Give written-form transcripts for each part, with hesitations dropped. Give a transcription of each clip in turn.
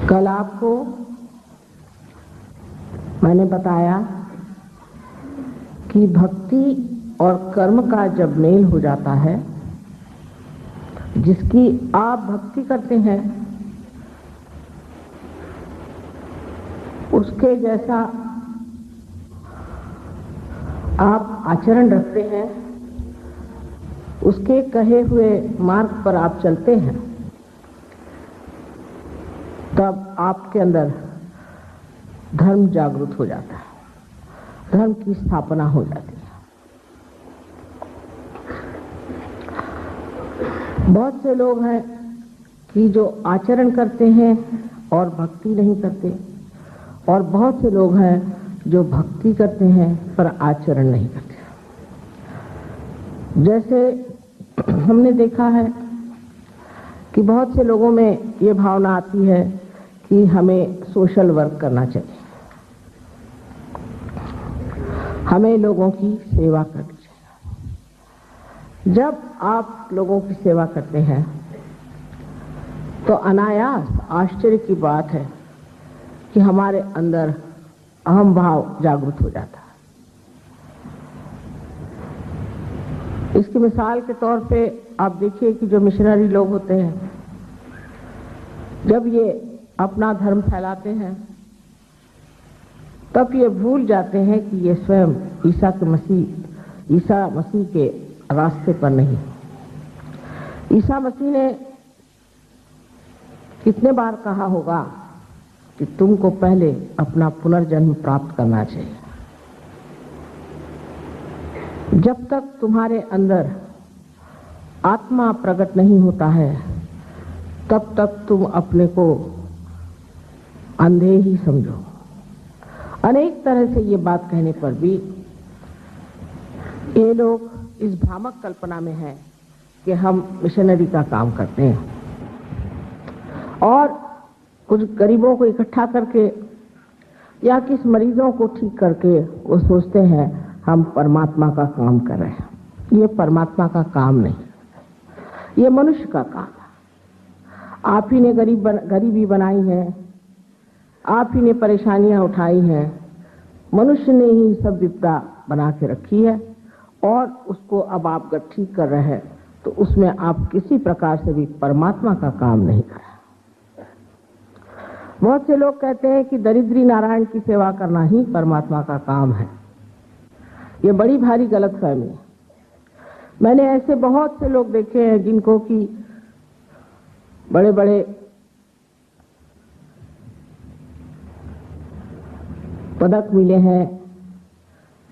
कल आपको मैंने बताया कि भक्ति और कर्म का जब मेल हो जाता है, जिसकी आप भक्ति करते हैं उसके जैसा आप आचरण रखते हैं, उसके कहे हुए मार्ग पर आप चलते हैं, तब आपके अंदर धर्म जागृत हो जाता है, धर्म की स्थापना हो जाती है। बहुत से लोग हैं कि जो आचरण करते हैं और भक्ति नहीं करते, और बहुत से लोग हैं जो भक्ति करते हैं पर आचरण नहीं करते। जैसे हमने देखा है कि बहुत से लोगों में ये भावना आती है कि हमें सोशल वर्क करना चाहिए, हमें लोगों की सेवा करनी चाहिए। जब आप लोगों की सेवा करते हैं तो अनायास आश्चर्य की बात है कि हमारे अंदर अहम भाव जागृत हो जाता है। इसकी मिसाल के तौर पे आप देखिए कि जो मिशनरी लोग होते हैं, जब ये अपना धर्म फैलाते हैं तब ये भूल जाते हैं कि ये स्वयं ईसा मसीह के रास्ते पर नहीं। ईसा मसीह ने कितने बार कहा होगा कि तुमको पहले अपना पुनर्जन्म प्राप्त करना चाहिए। जब तक तुम्हारे अंदर आत्मा प्रकट नहीं होता है तब तक तुम अपने को अंधे ही समझो। अनेक तरह से ये बात कहने पर भी ये लोग इस भ्रामक कल्पना में हैं कि हम मिशनरी का काम करते हैं और कुछ गरीबों को इकट्ठा करके या किस मरीजों को ठीक करके वो सोचते हैं हम परमात्मा का काम कर रहे हैं। ये परमात्मा का काम नहीं, ये मनुष्य का काम है। आप ही ने गरीबी बनाई है, आप ही ने परेशानियां उठाई हैं, मनुष्य ने ही सब विपदा बना के रखी है और उसको अब आप अगर ठीक कर रहे हैं तो उसमें आप किसी प्रकार से भी परमात्मा का काम नहीं कर रहे। बहुत से लोग कहते हैं कि दरिद्री नारायण की सेवा करना ही परमात्मा का काम है। ये बड़ी भारी गलतफहमी है। मैंने ऐसे बहुत से लोग देखे हैं जिनको कि बड़े बड़े पदक मिले हैं,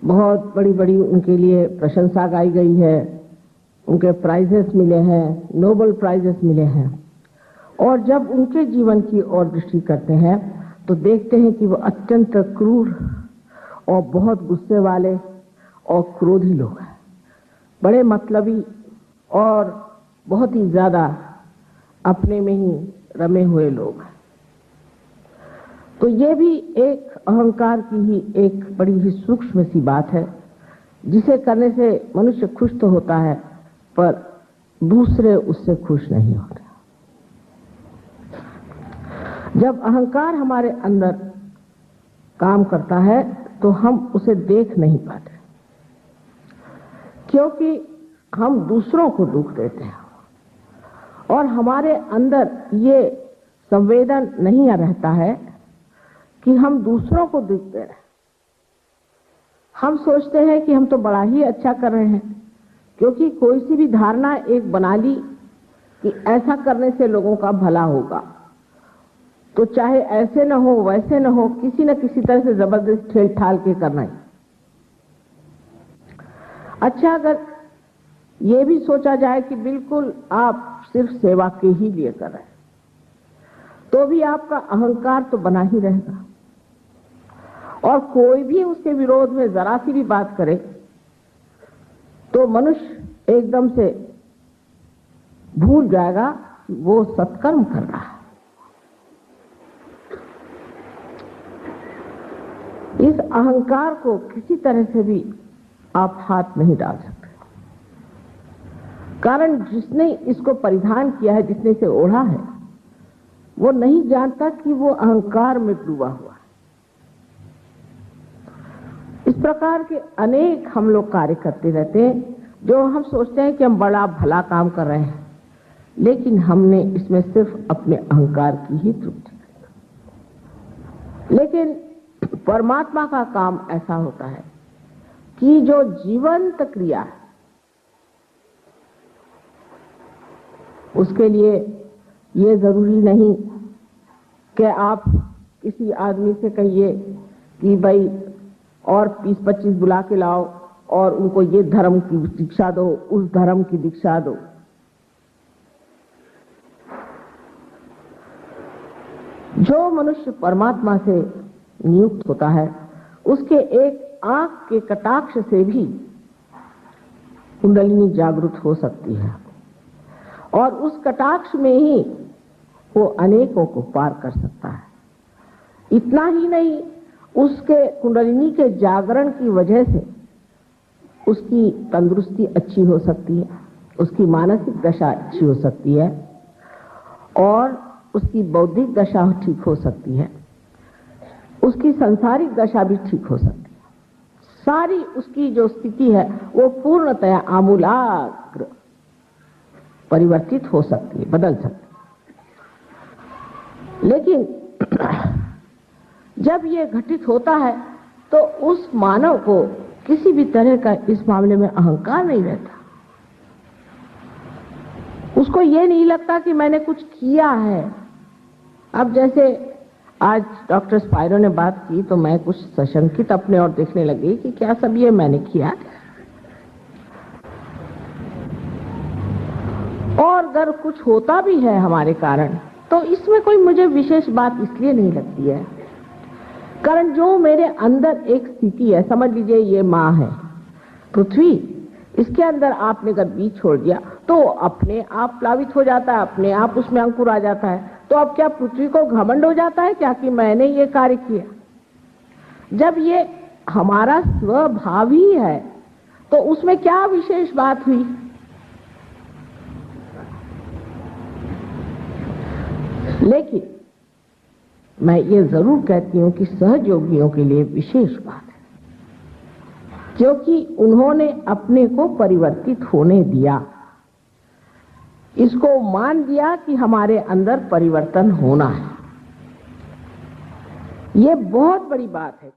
बहुत बड़ी बड़ी उनके लिए प्रशंसा गाई गई है, उनके प्राइजेस मिले हैं, नोबेल प्राइजेस मिले हैं, और जब उनके जीवन की ओर दृष्टि करते हैं तो देखते हैं कि वो अत्यंत क्रूर और बहुत गुस्से वाले और क्रोधी लोग हैं, बड़े मतलबी और बहुत ही ज्यादा अपने में ही रमे हुए लोग हैं। तो ये भी एक अहंकार की ही एक बड़ी ही सूक्ष्म सी बात है, जिसे करने से मनुष्य खुश तो होता है पर दूसरे उससे खुश नहीं होते। जब अहंकार हमारे अंदर काम करता है तो हम उसे देख नहीं पाते, क्योंकि हम दूसरों को दुख देते हैं और हमारे अंदर ये संवेदन नहीं रहता है कि हम दूसरों को दुख दे रहे हैं। हम सोचते हैं कि हम तो बड़ा ही अच्छा कर रहे हैं, क्योंकि कोई सी भी धारणा एक बना ली कि ऐसा करने से लोगों का भला होगा, तो चाहे ऐसे न हो वैसे न हो, किसी न किसी तरह से जबरदस्त ठेल ठाल के करना ही। अच्छा, अगर ये भी सोचा जाए कि बिल्कुल आप सिर्फ सेवा के ही लिए कर रहे हैं, तो भी आपका अहंकार तो बना ही रहेगा और कोई भी उसके विरोध में जरा सी भी बात करे तो मनुष्य एकदम से भूल जाएगा कि वो सत्कर्म कर रहा है। इस अहंकार को किसी तरह से भी आप हाथ नहीं डाल सकते, कारण जिसने इसको परिधान किया है, जिसने इसे ओढ़ा है, वो नहीं जानता कि वो अहंकार में डूबा हुआ है। इस प्रकार के अनेक हम लोग कार्य करते रहते हैं, जो हम सोचते हैं कि हम बड़ा भला काम कर रहे हैं, लेकिन हमने इसमें सिर्फ अपने अहंकार की ही तृप्ति की। लेकिन परमात्मा का काम ऐसा होता है कि जो जीवंत क्रिया है, उसके लिए ये जरूरी नहीं कि आप किसी आदमी से कहिए कि भाई और 20-25 बुला के लाओ और उनको ये धर्म की दीक्षा दो, उस धर्म की दीक्षा दो। जो मनुष्य परमात्मा से नियुक्त होता है, उसके एक आंख के कटाक्ष से भी कुंडलिनी जागृत हो सकती है, और उस कटाक्ष में ही वो अनेकों को पार कर सकता है। इतना ही नहीं, उसके कुंडलिनी के जागरण की वजह से उसकी तंदुरुस्ती अच्छी हो सकती है, उसकी मानसिक दशा अच्छी हो सकती है, और उसकी बौद्धिक दशा ठीक हो सकती है, उसकी सांसारिक दशा भी ठीक हो सकती है। सारी उसकी जो स्थिति है वो पूर्णतया आमूलाग्र परिवर्तित हो सकती है, बदल सकती है। लेकिन जब ये घटित होता है तो उस मानव को किसी भी तरह का इस मामले में अहंकार नहीं रहता। उसको ये नहीं लगता कि मैंने कुछ किया है। अब जैसे आज डॉक्टर स्पाइरो ने बात की तो मैं कुछ सशंकित अपने और देखने लगी कि क्या सब ये मैंने किया, और अगर कुछ होता भी है हमारे कारण तो इसमें कोई मुझे विशेष बात इसलिए नहीं लगती है, कारण जो मेरे अंदर एक स्थिति है, समझ लीजिए ये माँ है पृथ्वी, इसके अंदर आपने अगर बीज छोड़ दिया तो अपने आप प्लावित हो जाता है, अपने आप उसमें अंकुर आ जाता है। तो अब क्या पृथ्वी को घमंड हो जाता है क्या कि मैंने ये कार्य किया? जब ये हमारा स्वभाव ही है तो उसमें क्या विशेष बात हुई? लेकिन मैं ये जरूर कहती हूं कि सहयोगियों के लिए विशेष बात है, क्योंकि उन्होंने अपने को परिवर्तित होने दिया, इसको मान दिया कि हमारे अंदर परिवर्तन होना है। ये बहुत बड़ी बात है।